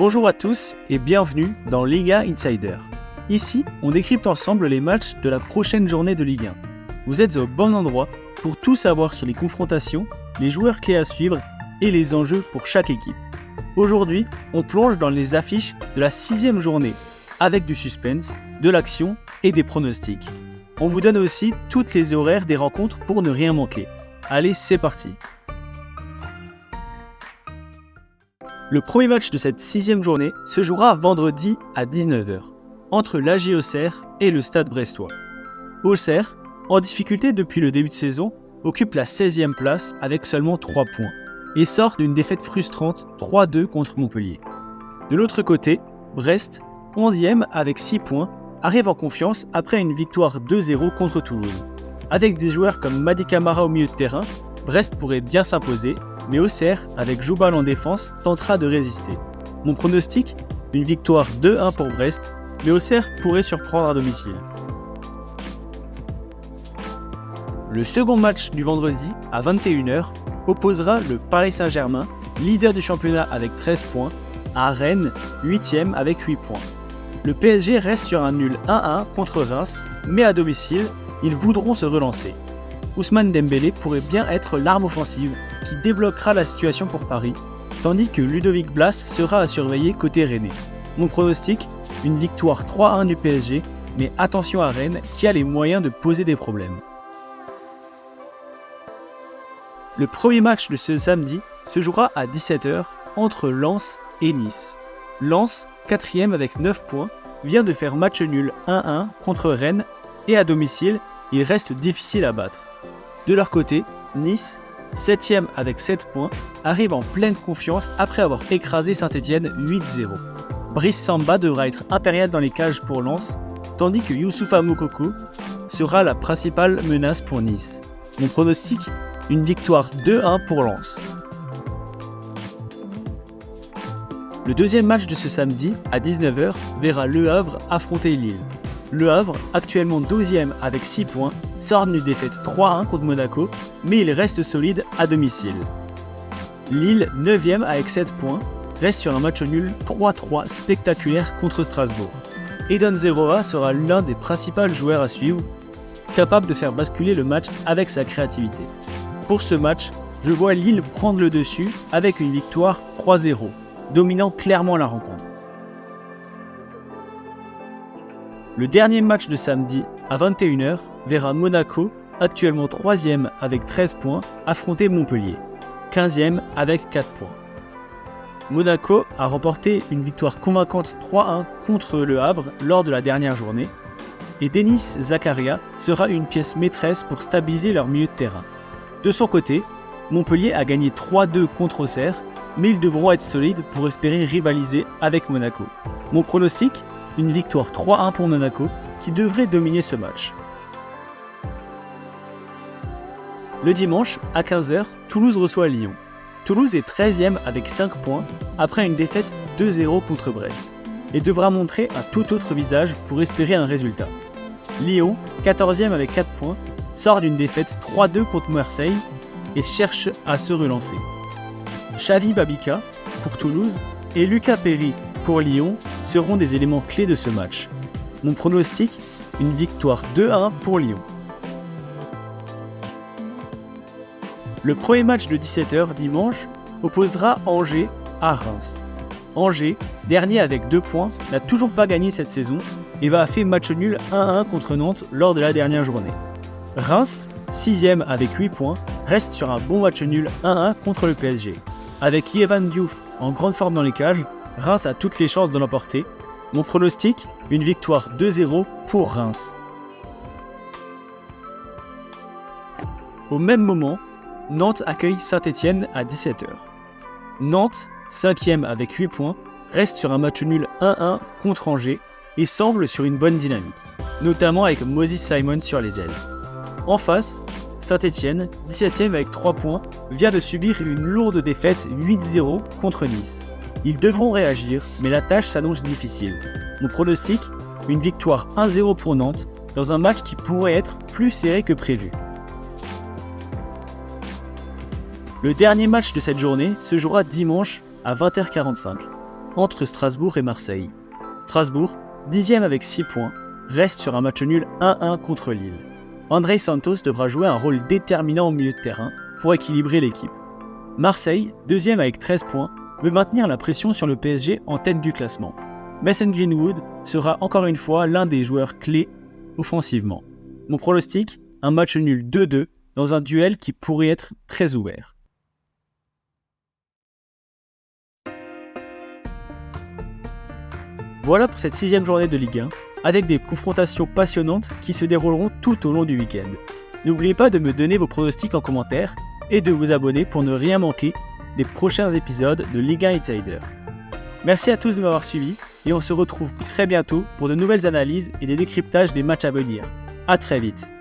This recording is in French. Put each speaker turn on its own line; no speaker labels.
Bonjour à tous et bienvenue dans Liga Insider. Ici, on décrypte ensemble les matchs de la prochaine journée de Ligue 1. Vous êtes au bon endroit pour tout savoir sur les confrontations, les joueurs clés à suivre et les enjeux pour chaque équipe. Aujourd'hui, on plonge dans les affiches de la 6e journée avec du suspense, de l'action et des pronostics. On vous donne aussi toutes les horaires des rencontres pour ne rien manquer. Allez, c'est parti! Le premier match de cette 6e journée se jouera vendredi à 19h, entre l'AG Auxerre et le Stade Brestois. Auxerre, en difficulté depuis le début de saison, occupe la 16e place avec seulement 3 points, et sort d'une défaite frustrante 3-2 contre Montpellier. De l'autre côté, Brest, 11e avec 6 points, arrive en confiance après une victoire 2-0 contre Toulouse. Avec des joueurs comme Mady Camara au milieu de terrain, Brest pourrait bien s'imposer, mais Auxerre, avec Joubal en défense, tentera de résister. Mon pronostic, une victoire 2-1 pour Brest, mais Auxerre pourrait surprendre à domicile. Le second match du vendredi, à 21h, opposera le Paris Saint-Germain, leader du championnat avec 13 points, à Rennes, 8e avec 8 points. Le PSG reste sur un nul 1-1 contre Reims, mais à domicile, ils voudront se relancer. Ousmane Dembélé pourrait bien être l'arme offensive qui débloquera la situation pour Paris, tandis que Ludovic Blas sera à surveiller côté rennais. Mon pronostic, une victoire 3-1 du PSG, mais attention à Rennes qui a les moyens de poser des problèmes. Le premier match de ce samedi se jouera à 17h entre Lens et Nice. Lens, 4e avec 9 points, vient de faire match nul 1-1 contre Rennes et à domicile, il reste difficile à battre. De leur côté, Nice, 7e avec 7 points, arrive en pleine confiance après avoir écrasé Saint-Etienne 8-0. Brice Samba devra être impérial dans les cages pour Lens, tandis que Youssoupha Moukoko sera la principale menace pour Nice. Mon pronostic, une victoire 2-1 pour Lens. Le deuxième match de ce samedi, à 19h, verra Le Havre affronter Lille. Le Havre, actuellement 12e avec 6 points, sort d'une défaite 3-1 contre Monaco, mais il reste solide à domicile. Lille, 9e avec 7 points, reste sur un match nul 3-3 spectaculaire contre Strasbourg. Edon Zeroa sera l'un des principaux joueurs à suivre, capable de faire basculer le match avec sa créativité. Pour ce match, je vois Lille prendre le dessus avec une victoire 3-0, dominant clairement la rencontre. Le dernier match de samedi, à 21h, verra Monaco, actuellement 3e avec 13 points, affronter Montpellier, 15e avec 4 points. Monaco a remporté une victoire convaincante 3-1 contre Le Havre lors de la dernière journée, et Denis Zakaria sera une pièce maîtresse pour stabiliser leur milieu de terrain. De son côté, Montpellier a gagné 3-2 contre Auxerre, mais ils devront être solides pour espérer rivaliser avec Monaco. Mon pronostic, une victoire 3-1 pour Monaco qui devrait dominer ce match. Le dimanche, à 15h, Toulouse reçoit Lyon. Toulouse est 13e avec 5 points après une défaite 2-0 contre Brest et devra montrer un tout autre visage pour espérer un résultat. Lyon, 14e avec 4 points, sort d'une défaite 3-2 contre Marseille et cherche à se relancer. Xavi Babika pour Toulouse et Lucas Perry pour Lyon seront des éléments clés de ce match. Mon pronostic, une victoire 2-1 pour Lyon. Le premier match de 17h dimanche opposera Angers à Reims. Angers, dernier avec 2 points, n'a toujours pas gagné cette saison et va faire match nul 1-1 contre Nantes lors de la dernière journée. Reims, 6e avec 8 points, reste sur un bon match nul 1-1 contre le PSG. Avec Yehvan Diouf en grande forme dans les cages, Reims a toutes les chances de l'emporter. Mon pronostic, une victoire 2-0 pour Reims. Au même moment, Nantes accueille Saint-Etienne à 17h. Nantes, 5e avec 8 points, reste sur un match nul 1-1 contre Angers et semble sur une bonne dynamique, notamment avec Moses Simon sur les ailes. En face, Saint-Etienne, 17e avec 3 points, vient de subir une lourde défaite 8-0 contre Nice. Ils devront réagir, mais la tâche s'annonce difficile. Mon pronostic, une victoire 1-0 pour Nantes, dans un match qui pourrait être plus serré que prévu. Le dernier match de cette journée se jouera dimanche à 20h45. entre Strasbourg et Marseille. Strasbourg, 10e avec 6 points, reste sur un match nul 1-1 contre Lille. André Santos devra jouer un rôle déterminant au milieu de terrain pour équilibrer l'équipe. Marseille, 2e avec 13 points, veut maintenir la pression sur le PSG en tête du classement. Mason Greenwood sera encore une fois l'un des joueurs clés offensivement. Mon pronostic, un match nul 2-2 dans un duel qui pourrait être très ouvert. Voilà pour cette 6e journée de Ligue 1, avec des confrontations passionnantes qui se dérouleront tout au long du week-end. N'oubliez pas de me donner vos pronostics en commentaire et de vous abonner pour ne rien manquer des prochains épisodes de Ligue 1 Insider. Merci à tous de m'avoir suivi et on se retrouve très bientôt pour de nouvelles analyses et des décryptages des matchs à venir. À très vite.